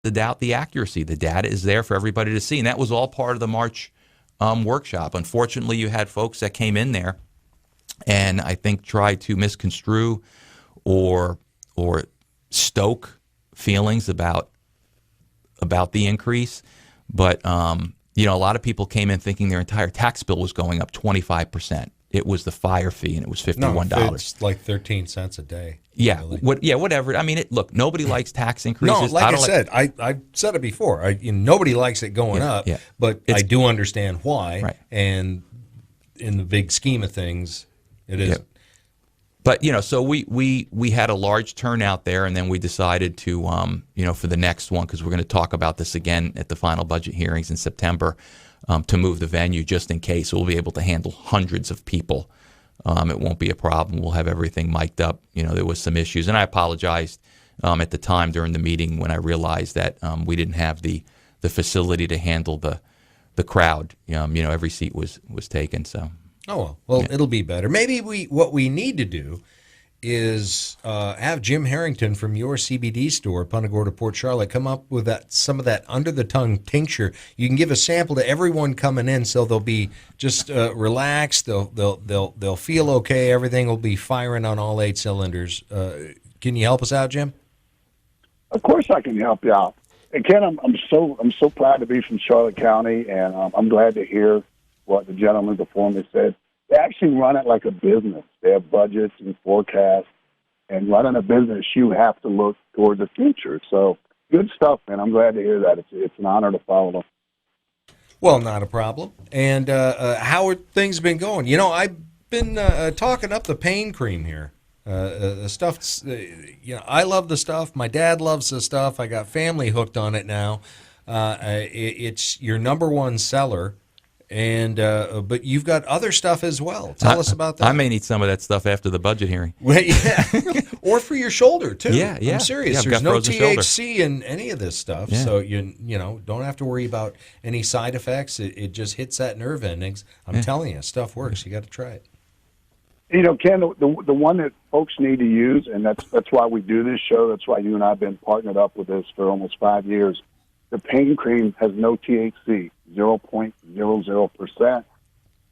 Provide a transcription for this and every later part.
to doubt the accuracy. The data is there for everybody to see, and that was all part of the March workshop. Unfortunately, you had folks that came in there and I think tried to misconstrue or stoke feelings about the increase. But a lot of people came in thinking their entire tax bill was going up 25%. It was the fire fee, and it was $51. No, it's like 13 cents a day. Yeah, really. Whatever. I mean, look, nobody likes tax increases. No, like I said it before. Nobody likes it going up, but I do understand why. Right. And in the big scheme of things, it isn't. Yeah. But so we had a large turnout there, and then we decided to for the next one, because we're going to talk about this again at the final budget hearings in September, to move the venue just in case. We'll be able to handle hundreds of people. It won't be a problem. We'll have everything mic'd up. There was some issues, and I apologized at the time during the meeting when I realized that we didn't have the facility to handle the crowd. Every seat was taken. So. Oh, well, it'll be better. Maybe what we need to do is have Jim Harrington from your CBD store, Punta Gorda, Port Charlotte, come up with some of that under-the-tongue tincture. You can give a sample to everyone coming in, so they'll be just relaxed. They'll feel okay. Everything will be firing on all 8 cylinders. Can you help us out, Jim? Of course, I can help you out. And Ken, I'm so proud to be from Charlotte County, and I'm glad to hear what the gentleman before me said. They actually run it like a business. They have budgets and forecasts. And running a business, you have to look toward the future. So good stuff, man. I'm glad to hear that. It's an honor to follow them. Well, not a problem. And how are things been going? I've been talking up the pain cream here. The stuff's, I love the stuff. My dad loves the stuff. I got family hooked on it now. It's your number one seller. And but you've got other stuff as well. Tell us about that. I may need some of that stuff after the budget hearing. Well, yeah, or for your shoulder too. Yeah. I'm serious. Yeah, there's no THC in any of this stuff, so you don't have to worry about any side effects. It just hits that nerve endings. I'm telling you, stuff works. You got to try it. Ken, the one that folks need to use, and that's why we do this show. That's why you and I have been partnered up with this for almost 5 years. The pain cream has no THC, 0.00%.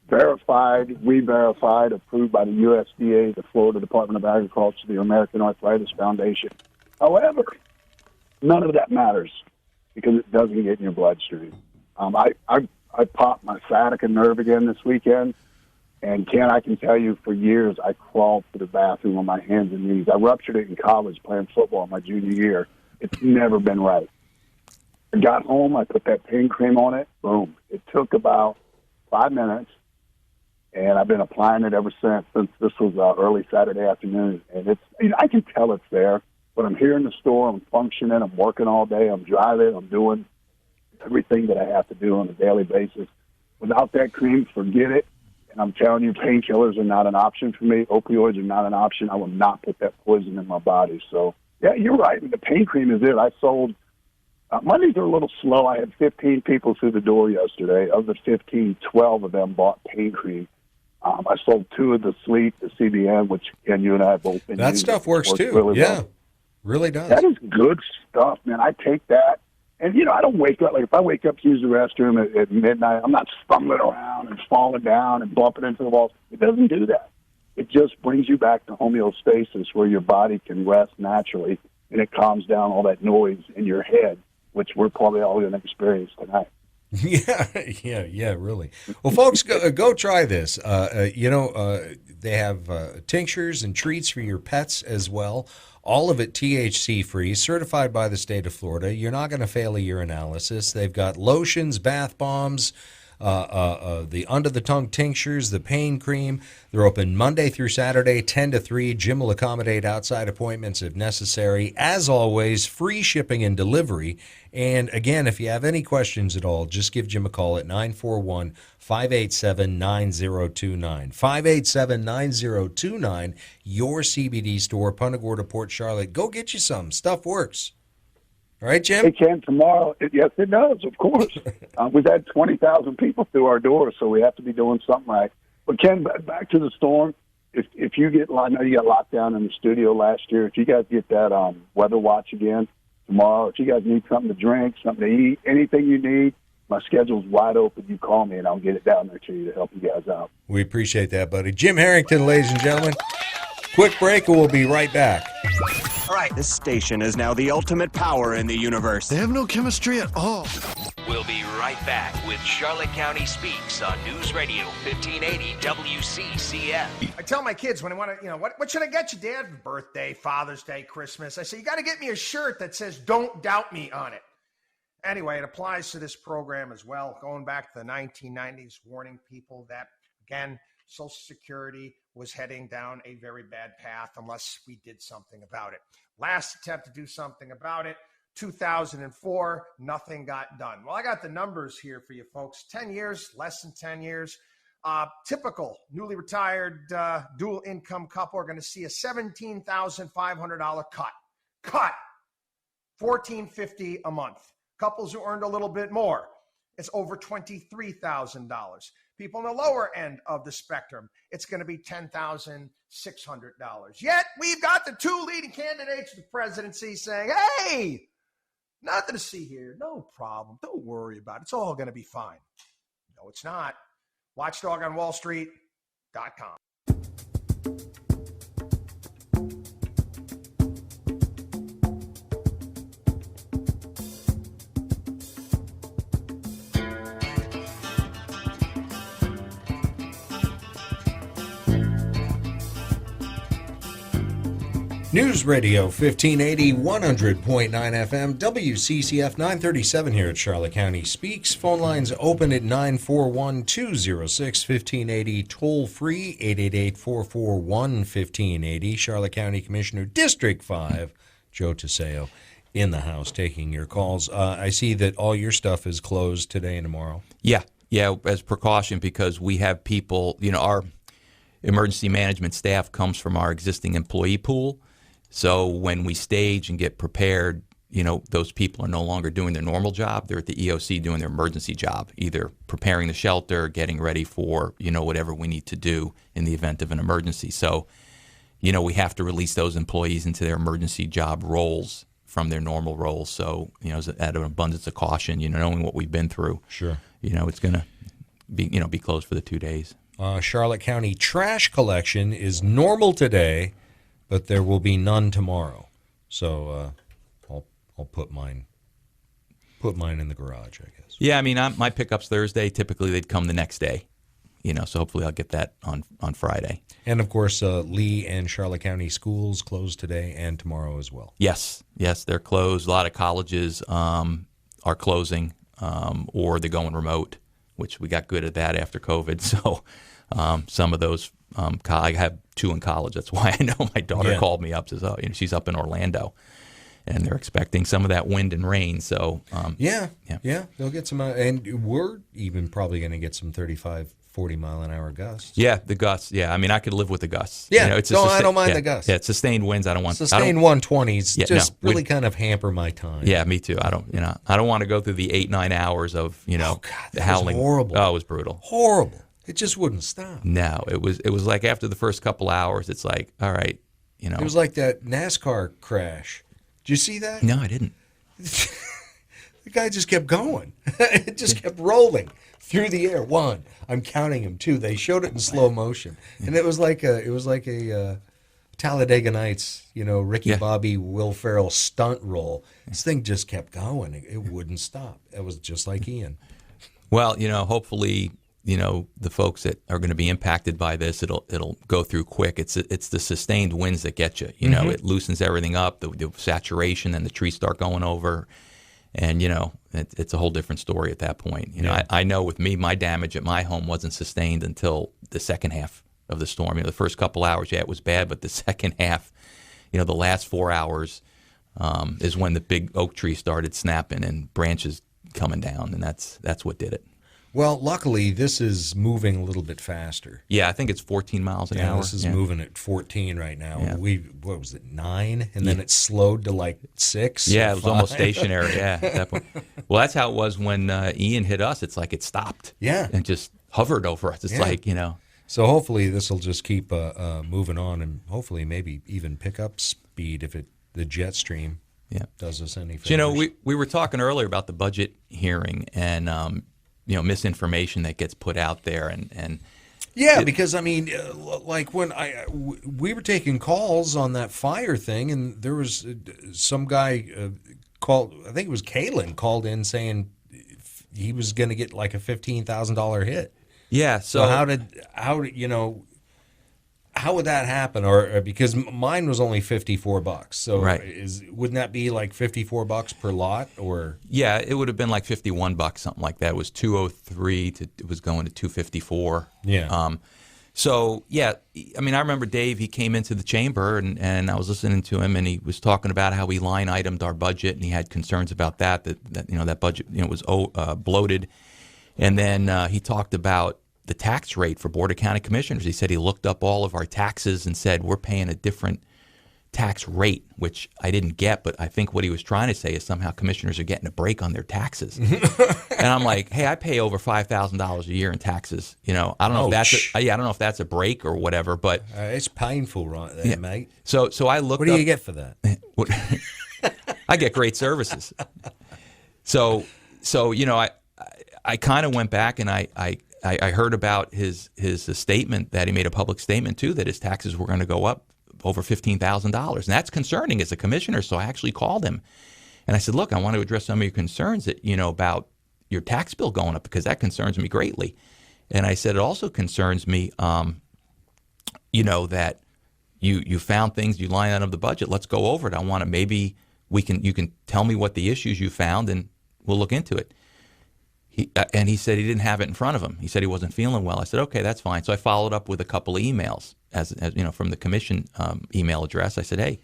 Verified, re-verified, approved by the USDA, the Florida Department of Agriculture, the American Arthritis Foundation. However, none of that matters because it doesn't get in your bloodstream. I popped my sciatica nerve again this weekend, and Ken, I can tell you for years I crawled to the bathroom on my hands and knees. I ruptured it in college playing football my junior year. It's never been right. I got home, I put that pain cream on it, boom. It took about 5 minutes, and I've been applying it ever since this was early Saturday afternoon. And it's, I can tell it's there, but I'm here in the store, I'm functioning, I'm working all day, I'm driving, I'm doing everything that I have to do on a daily basis. Without that cream, forget it. And I'm telling you, painkillers are not an option for me. Opioids are not an option. I will not put that poison in my body. So, yeah, you're right. The pain cream is it. I sold... Mondays are a little slow. I had 15 people through the door yesterday. Of the 15, 12 of them bought pain cream. I sold 2 of the sleep, the CBN, which, Ken, you and I have both been That using. stuff works too. Really yeah, well. Really does. That is good stuff, man. I take that. And, I don't wake up. Like, if I wake up to use the restroom at midnight, I'm not stumbling around and falling down and bumping into the walls. It doesn't do that. It just brings you back to homeostasis where your body can rest naturally, and it calms down all that noise in your head, which we're probably all going to experience tonight. Yeah, really. Well, folks, go try this. They have tinctures and treats for your pets as well. All of it THC-free, certified by the state of Florida. You're not going to fail a urinalysis. They've got lotions, bath bombs, the under-the-tongue tinctures, the pain cream. They're open Monday through Saturday, 10 to 3. Jim will accommodate outside appointments if necessary. As always, free shipping and delivery. And again, if you have any questions at all, just give Jim a call at 941-587-9029. 587-9029, your CBD store, Punta Gorda, Port Charlotte. Go get you some. Stuff works. All right, Jim? It can tomorrow. Yes, it does, of course. We've had 20,000 people through our doors, so we have to be doing something right. But, Ken, back to the storm. If you get, I know you got locked down in the studio last year. If you guys get that weather watch again, tomorrow. If you guys need something to drink, something to eat, anything you need, my schedule's wide open. You call me, and I'll get it down there to you to help you guys out. We appreciate that, buddy. Jim Harrington, ladies and gentlemen. Quick break, and we'll be right back. All right, this station is now the ultimate power in the universe. They have no chemistry at all. We'll be right back with Charlotte County Speaks on News Radio 1580 WCCF. I tell my kids when I want to, what should I get you, Dad? Birthday, Father's Day, Christmas. I say, you got to get me a shirt that says, "Don't doubt me" on it. Anyway, it applies to this program as well. Going back to the 1990s, warning people that, again, Social Security was heading down a very bad path unless we did something about it. Last attempt to do something about it, 2004, nothing got done. Well, I got the numbers here for you folks. 10 years, less than 10 years. Typical newly retired dual income couple are going to see a $17,500 cut. Cut. $1,450 a month. Couples who earned a little bit more, it's over $23,000. People on the lower end of the spectrum, it's going to be $10,600. Yet we've got the two leading candidates for the presidency saying, "Hey, nothing to see here. No problem. Don't worry about it. It's all going to be fine." No, it's not. WatchDogOnWallStreet.com. News Radio 1580, 100.9 FM, WCCF 937 here at Charlotte County Speaks. Phone lines open at 941-206-1580, toll free 888-441-1580. Charlotte County Commissioner, District 5, Joe Tiseo, in the house taking your calls. I see that all your stuff is closed today and tomorrow. Yeah, as precaution, because we have people, our emergency management staff comes from our existing employee pool. So when we stage and get prepared, those people are no longer doing their normal job. They're at the EOC doing their emergency job, either preparing the shelter, getting ready for, whatever we need to do in the event of an emergency. So, we have to release those employees into their emergency job roles from their normal roles. So, out of an abundance of caution, knowing what we've been through. Sure. It's going to be closed for the 2 days. Charlotte County trash collection is normal today, but there will be none tomorrow. So I'll put mine in the garage, I guess. Yeah, my pickup's Thursday. Typically, they'd come the next day. So hopefully I'll get that on Friday. And, of course, Lee and Charlotte County schools closed today and tomorrow as well. Yes, they're closed. A lot of colleges are closing or they're going remote, which we got good at that after COVID. So some of those, I have two in college. That's why I know my daughter called me up. Says, she's up in Orlando, and they're expecting some of that wind and rain. So yeah, they'll get some, and we're even probably going to get some 35, 40 mile an hour gusts. Yeah, the gusts. Yeah, I could live with the gusts. Yeah, I don't mind the gusts. Yeah, it's sustained winds. I don't want sustained 120s. Really kind of hamper my time. Yeah, me too. I don't want to go through the 8-9 hours of God, that howling. Was horrible. Oh, it was brutal. Horrible. It just wouldn't stop. No, it was like after the first couple hours, it's like, all right, It was like that NASCAR crash. Did you see that? No, I didn't. The guy just kept going. It just kept rolling through the air. One, I'm counting them. Two, they showed it in slow motion, and it was like a Talladega Nights, Ricky Bobby, Will Ferrell stunt roll. This thing just kept going. It wouldn't stop. It was just like Ian. Well, hopefully, the folks that are going to be impacted by this, it'll go through quick. It's the sustained winds that get you. It loosens everything up, the saturation, and the trees start going over, and it's a whole different story at that point. I know with me, my damage at my home wasn't sustained until the second half of the storm. The first couple hours, it was bad, but the second half, the last 4 hours, is when the big oak tree started snapping and branches coming down, and that's what did it. Well, luckily, this is moving a little bit faster. Yeah, I think it's 14 miles an hour. This is moving at 14 right now. Yeah. What was it, 9? And then it slowed to like 6? Yeah, it was almost stationary, at that point. Well, that's how it was when Ian hit us. It's like it stopped. Yeah. And just hovered over us. It's like, So hopefully this will just keep moving on, and hopefully maybe even pick up speed if the jet stream Yeah. does us any favors. So, you know, we were talking earlier about the budget hearing and, you know, misinformation that gets put out there. And Yeah, because I mean, like when we were taking calls on that fire thing, and there was some guy called, I think it was Kalin, called in saying he was going to get like a $15,000 hit. yeah, So how did you know? How would that happen? Or because mine was only $54, so Right. wouldn't that be like $54 per lot? Or yeah, it would have been like $51, something like that. It was 203 it was going to 254. Yeah. So yeah, I mean, I remember Dave. He came into the chamber, and I was listening to him, and he was talking about how we line itemed our budget, and he had concerns about that you know that budget was bloated, and then he talked about the tax rate for Board of County Commissioners. He said he looked up all of our taxes and said we're paying a different tax rate, which I didn't get, but I think what he was trying to say is somehow commissioners are getting a break on their taxes. And I'm like, hey, I pay over $5,000 a year in taxes. You know, I don't know if that's I don't know if that's a break or whatever, but it's painful, right there, mate. So I looked. What do you get for that? I get great services. So you know, I kind of went back and I heard about his statement that he made a public statement too that his taxes were going to go up over $15,000, and that's concerning as a commissioner. So I actually called him, and I said, "Look, I want to address some of your concerns that about your tax bill going up because that concerns me greatly." And I said, "It also concerns me, that you found things you line out of the budget. Let's go over it. I want to maybe you can tell me what the issues you found, and we'll look into it." And he said he didn't have it in front of him. He said he wasn't feeling well. I said, okay, that's fine. So I followed up with a couple of emails as from the commission email address. I said, hey,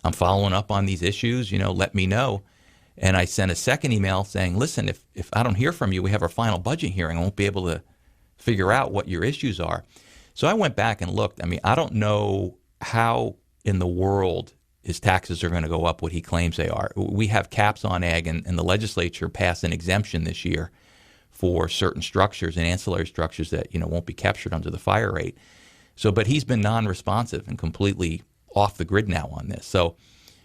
I'm following up on these issues. Let me know. And I sent a second email saying, listen, if I don't hear from you, we have our final budget hearing. I won't be able to figure out what your issues are. So I went back and looked. I mean, I don't know how in the world his taxes are going to go up what he claims they are. We have caps on ag, and the legislature passed an exemption this year for certain structures and ancillary structures that won't be captured under the fire rate. So, but he's been non-responsive and completely off the grid now on this. So,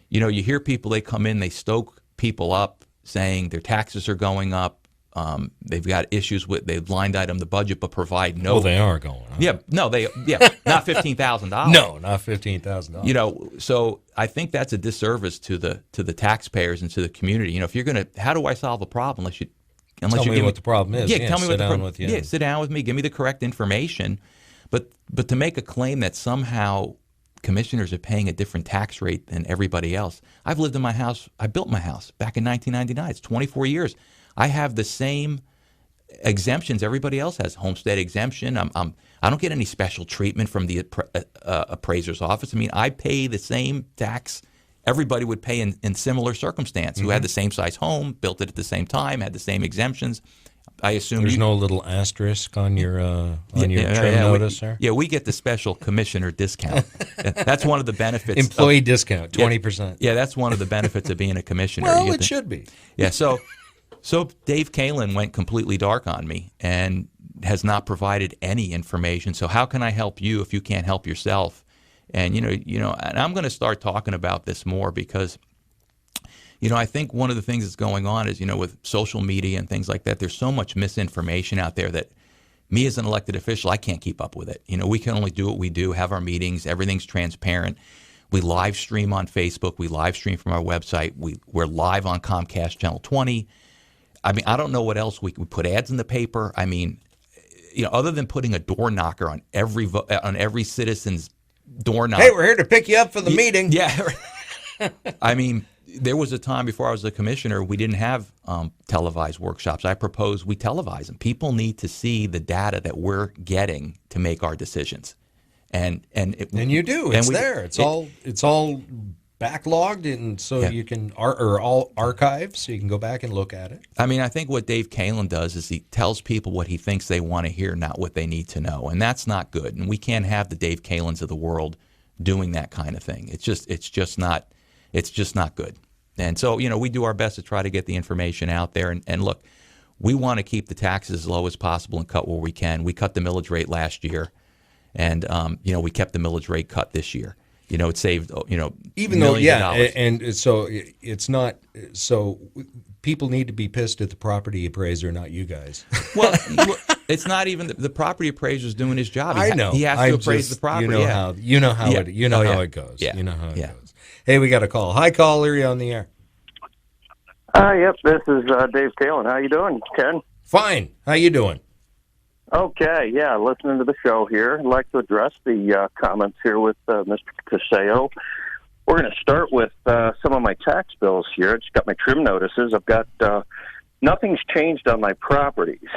you hear people, they come in, they stoke people up saying their taxes are going up. They've got issues with, they've line item the budget but provide no. Well, they are going up. Yeah, no, not $15,000. No, not $15,000. So I think that's a disservice to the taxpayers and to the community. If you're going to, how do I solve a problem unless tell me what the problem is. Yeah, tell me what the problem with you. Yeah, sit down with me, give me the correct information. But to make a claim that somehow commissioners are paying a different tax rate than everybody else. I've lived in my house. I built my house back in 1999. It's 24 years. I have the same exemptions everybody else has. Homestead exemption. I don't get any special treatment from the appraiser's office. I mean, I pay the same tax everybody would pay in similar circumstance, who had the same size home, built it at the same time, had the same exemptions. I assume there's no little asterisk on your trim notice, sir. Yeah, we get the special commissioner discount. That's one of the benefits. Employee discount, 20%. Yeah, that's one of the benefits of being a commissioner. Well, it should be. Yeah, so Dave Kalin went completely dark on me and has not provided any information. So how can I help you if you can't help yourself? And and I'm going to start talking about this more because, I think one of the things that's going on is, with social media and things like that, there's so much misinformation out there that me as an elected official, I can't keep up with it. We can only do what we do, have our meetings, everything's transparent. We live stream on Facebook, we live stream from our website, we're live on Comcast Channel 20. I mean, I don't know what else we put ads in the paper. I mean, other than putting a door knocker on every citizen's door knocker. Hey, we're here to pick you up for the meeting. Yeah. I mean, there was a time before I was a commissioner, we didn't have televised workshops. I proposed we televise them. People need to see the data that we're getting to make our decisions. And you do. It's there. It's all backlogged, and so you can all archived, so you can go back and look at it. I mean, I think what Dave Kalin does is he tells people what he thinks they want to hear, not what they need to know, and that's not good. And we can't have the Dave Kalins of the world doing that kind of thing. It's just not good. And so we do our best to try to get the information out there. And look, we want to keep the taxes as low as possible and cut where we can. We cut the millage rate last year, and we kept the millage rate cut this year. it saved even though millions of dollars. and so it's not so people need to be pissed at the property appraiser, not you guys. Well, it's not even the property appraiser's doing his job. I know he has to appraise the property. How it goes. You know how it goes. Hey, we got a call. Hi, caller, you're on the air. Yep, this is Dave Kalin. How you doing, Ken? Fine. How you doing? Okay, yeah, listening to the show here. I'd like to address the comments here with Mr. Tiseo. We're going to start with some of my tax bills here. I just got my trim notices. I've got nothing's changed on my properties,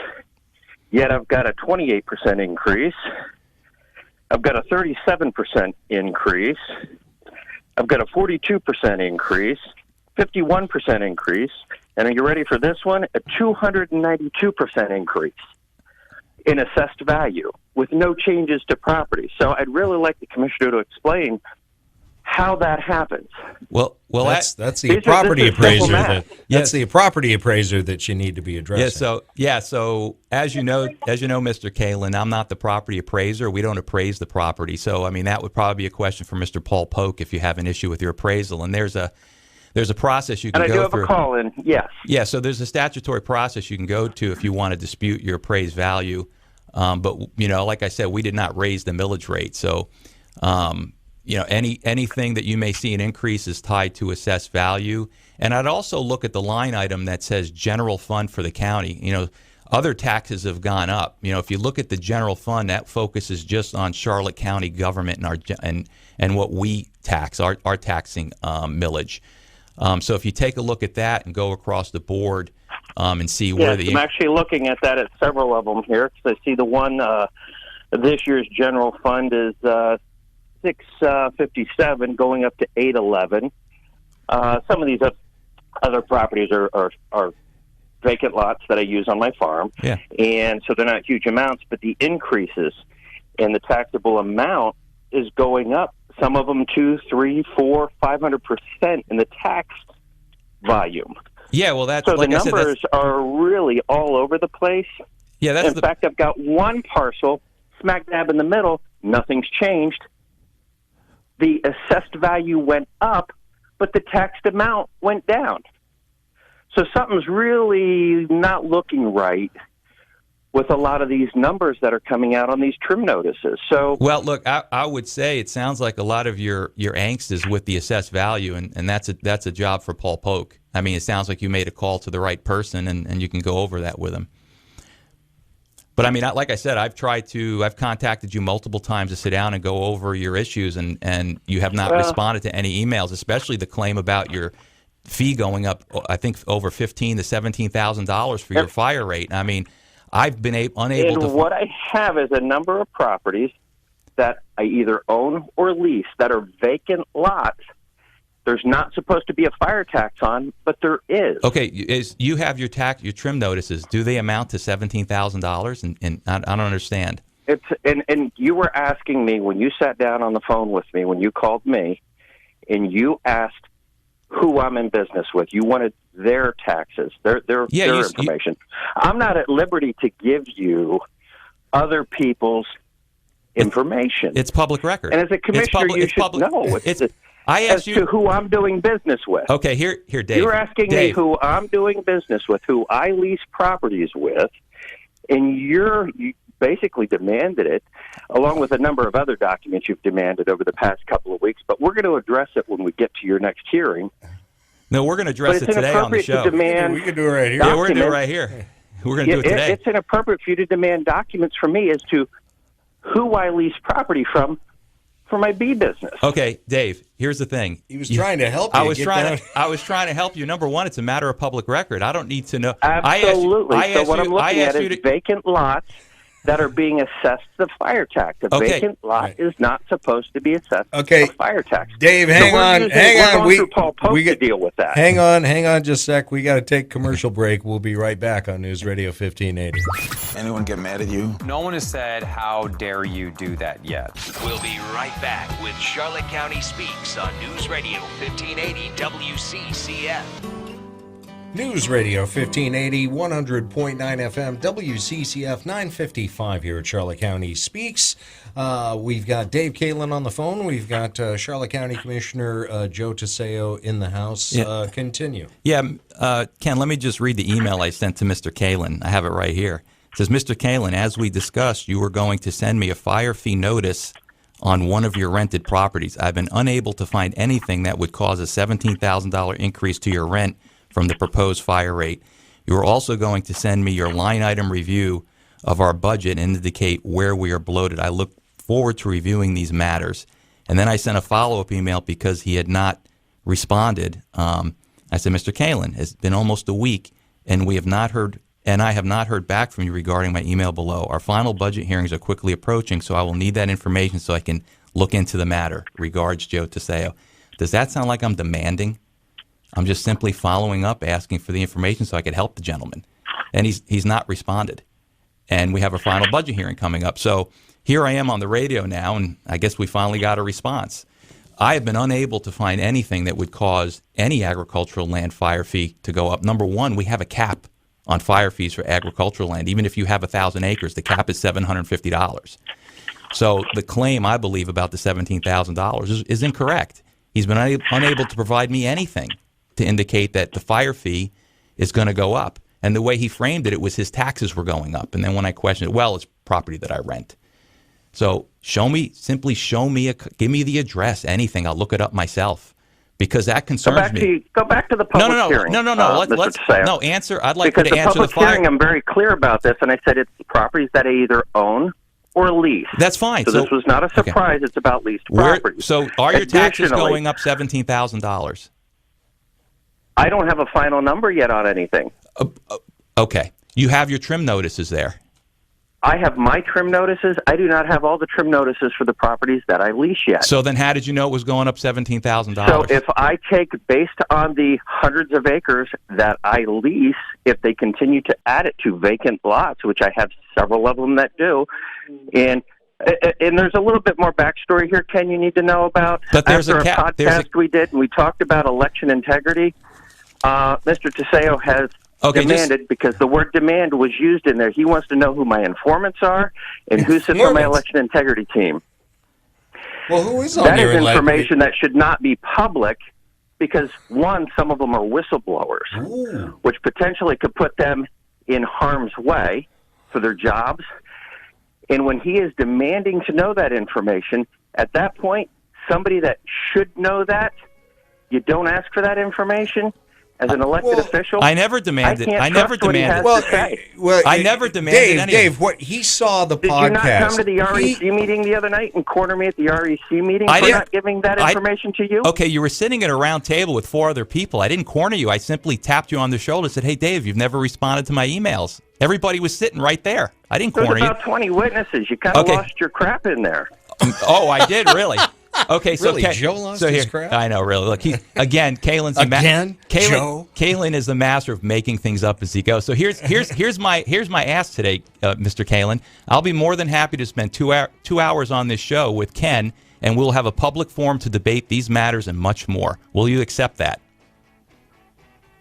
yet I've got a 28% increase. I've got a 37% increase. I've got a 42% increase, 51% increase, and are you ready for this one? A 292% increase in assessed value with no changes to property. So I'd really like the commissioner to explain how that happens. Well, that's the property appraiser. That's the property appraiser that you need to be addressing. So as you know, Mr. Kalin, I'm not the property appraiser. We don't appraise the property. So I mean, that would probably be a question for Mr. Paul Polk if you have an issue with your appraisal. And there's a process you can go through. And I do have a call in. Yes. Yeah. So there's a statutory process you can go to if you want to dispute your appraised value. But like I said, we did not raise the millage rate. So. Anything that you may see an increase is tied to assessed value. And I'd also look at the line item that says general fund for the county. Other taxes have gone up. If you look at the general fund, that focuses just on Charlotte County government and what we tax, our taxing millage. So if you take a look at that and go across the board and see where I'm actually looking at that at several of them here, because I see the one this year's general fund is 657 going up to 811. Some of these other properties are vacant lots that I use on my farm, and so they're not huge amounts, but the increases in the taxable amount is going up. Some of them 2, 3, 4, 500% in the tax volume. Yeah, well, that's so like the numbers are really all over the place. Yeah, that's in fact, I've got one parcel smack dab in the middle. Nothing's changed. The assessed value went up, but the taxed amount went down. So something's really not looking right with a lot of these numbers that are coming out on these trim notices. So, well, look, I would say it sounds like a lot of your angst is with the assessed value, and that's a job for Paul Polk. I mean, it sounds like you made a call to the right person, and you can go over that with him. But I mean, like I said, I've contacted you multiple times to sit down and go over your issues, and you have not responded to any emails, especially the claim about your fee going up, I think, over $15,000 to $17,000 for your fire rate. I mean, I've been unable to. And what I have is a number of properties that I either own or lease that are vacant lots. There's not supposed to be a fire tax on, but there is. Okay, you have your trim notices. Do they amount to $17,000? And I don't understand. And you were asking me when you sat down on the phone with me, when you called me, and you asked who I'm in business with. You wanted their taxes, their information. I'm not at liberty to give you other people's information. It's public record. And as a commissioner, you should know. I asked you to who I'm doing business with. Okay, here, Dave. You're asking me who I'm doing business with, who I lease properties with, and you basically demanded it, along with a number of other documents you've demanded over the past couple of weeks. But we're going to address it when we get to your next hearing. No, we're going to address it today on the show. We can do it right here. Yeah, we're going to do it right here. We're going to do it today. It's inappropriate for you to demand documents from me as to who I lease property from for my bee business. Okay, Dave, here's the thing. He was trying to help you. I was trying to help you. Number one, it's a matter of public record. I don't need to know. Absolutely. I'm looking at is vacant lots that are being assessed the fire tax. A vacant lot is not supposed to be assessed a fire tax. Dave, hang on. We're Paul Pope to deal with that. Hang on just a sec. We got to take a commercial break. We'll be right back on News Radio 1580. Anyone get mad at you? No one has said, how dare you do that yet. We'll be right back with Charlotte County Speaks on News Radio 1580 WCCF. News Radio 1580, 100.9 FM, WCCF 955 here at Charlotte County Speaks. We've got Dave Kalin on the phone. We've got Charlotte County Commissioner Joe Tiseo in the house. Continue. Yeah, Ken, let me just read the email I sent to Mr. Kalin. I have it right here. It says, Mr. Kalin, as we discussed, you were going to send me a fire fee notice on one of your rented properties. I've been unable to find anything that would cause a $17,000 increase to your rent from the proposed fire rate. You are also going to send me your line item review of our budget and indicate where we are bloated. I look forward to reviewing these matters. And then I sent a follow-up email because he had not responded. I said, Mr. Kalin, it's been almost a week, and we have not heard, and I have not heard back from you regarding my email below. Our final budget hearings are quickly approaching, so I will need that information so I can look into the matter. Regards, Joe Tiseo. Does that sound like I'm demanding? I'm just simply following up, asking for the information so I could help the gentleman. And he's not responded. And we have a final budget hearing coming up. So here I am on the radio now, and I guess we finally got a response. I have been unable to find anything that would cause any agricultural land fire fee to go up. Number one, we have a cap on fire fees for agricultural land. Even if you have 1,000 acres, the cap is $750. So the claim, I believe, about the $17,000 is incorrect. He's been unable to provide me anything to indicate that the fire fee is going to go up. And the way he framed it, it was his taxes were going up. And then when I questioned it, well, it's property that I rent. So give me the address, anything. I'll look it up myself because that concerns me. Go back to the public hearing. No. Answer. I'd like because you to answer the public hearing, I'm very clear about this, and I said it's properties that I either own or lease. That's fine. So this was not a surprise. Okay. It's about leased property. So are your taxes going up $17,000? I don't have a final number yet on anything. Okay. You have your trim notices there. I have my trim notices. I do not have all the trim notices for the properties that I lease yet. So then how did you know it was going up $17,000? So if I take, based on the hundreds of acres that I lease, if they continue to add it to vacant lots, which I have several of them that do, and there's a little bit more backstory here, Ken, you need to know about. But there's After a podcast we did, and we talked about election integrity, Mr. Tiseo has demanded, because the word demand was used in there. He wants to know who my informants are and who sits on my election integrity team. Well, who is on that is information that should not be public because, one, some of them are whistleblowers, which potentially could put them in harm's way for their jobs. And when he is demanding to know that information, at that point, somebody that should know that, you don't ask for that information as an elected official. I never demanded. I never demanded. I never demanded anything. Dave, what he saw the podcast. Did you not come to the REC meeting the other night and corner me at the REC meeting for not giving that information to you? Okay, you were sitting at a round table with 4 other people. I didn't corner you. I simply tapped you on the shoulder and said, hey, Dave, you've never responded to my emails. Everybody was sitting right there. I didn't corner you. There's about 20 witnesses. You kind of lost your crap in there. Oh, I did, really? Okay, so really, Joe lost his crap? I know, really. Look, Kalin's Kalin is the master of making things up as he goes. So here's my ask today, Mr. Kalin. I'll be more than happy to spend 2 hours on this show with Ken, and we'll have a public forum to debate these matters and much more. Will you accept that?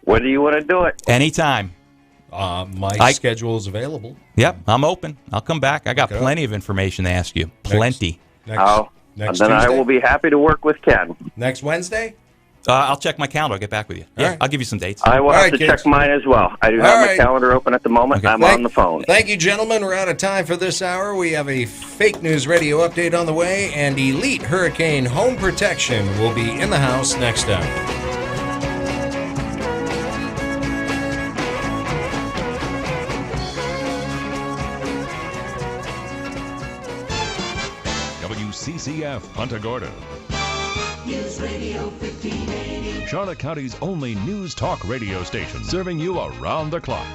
When do you want to do it? Anytime. My schedule is available. Yep, I'm open. I'll come back. I got plenty of information to ask you. Plenty. Next then Tuesday? I will be happy to work with Ken. Next Wednesday? I'll check my calendar. I'll get back with you. Right. I'll give you some dates. I will have to check mine as well. I do have my calendar open at the moment. Okay. I'm on the phone. Thank you, gentlemen. We're out of time for this hour. We have a fake news radio update on the way, and Elite Hurricane Home Protection will be in the house next hour. WCCF Punta Gorda. News Radio 1580. Charlotte County's only news talk radio station, serving you around the clock.